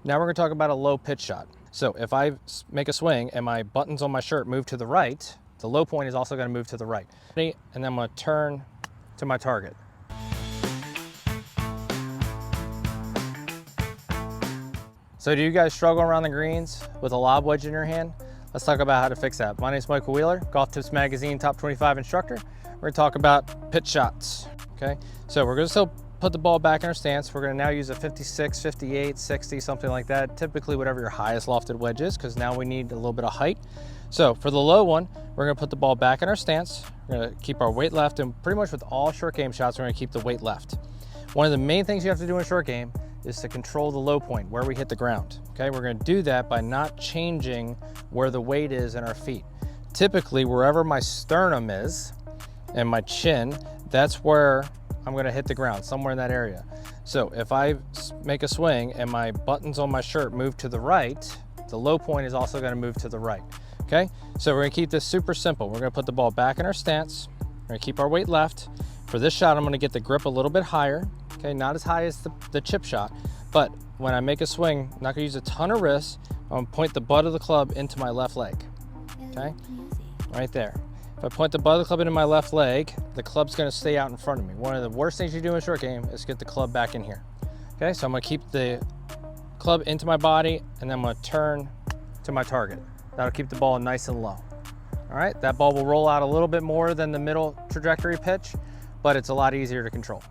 Now we're gonna talk about a low pitch shot. So if I make a swing and my buttons on my shirt move to the right, the low point is also gonna move to the right. And then I'm gonna turn to my target. So do you guys struggle around the greens with a lob wedge in your hand? Let's talk about how to fix that. My name is Michael Wheeler, Golf Tips Magazine Top 25 instructor. We're gonna talk about pitch shots, okay? So we're gonna still put the ball back in our stance. We're gonna now use a 56, 58, 60, something like that. Typically whatever your highest lofted wedge is, because now we need a little bit of height. So for the low one, we're gonna put the ball back in our stance. We're gonna keep our weight left, and pretty much with all short game shots, we're gonna keep the weight left. One of the main things you have to do in short game is to control the low point, where we hit the ground, okay? We're gonna do that by not changing where the weight is in our feet. Typically, wherever my sternum is and my chin, that's where I'm gonna hit the ground, somewhere in that area. So if I make a swing and my buttons on my shirt move to the right, the low point is also gonna move to the right, okay? So we're gonna keep this super simple. We're gonna put the ball back in our stance. We're gonna keep our weight left. For this shot, I'm gonna get the grip a little bit higher, okay? Not as high as the chip shot, but when I make a swing, I'm not gonna use a ton of wrist. I'm gonna point the butt of the club into my left leg, okay? Right there. If I point the butt of the club into my left leg, the club's gonna stay out in front of me. One of the worst things you do in short game is get the club back in here. Okay, so I'm gonna keep the club into my body, and then I'm gonna turn to my target. That'll keep the ball nice and low. All right, that ball will roll out a little bit more than the middle trajectory pitch, but it's a lot easier to control.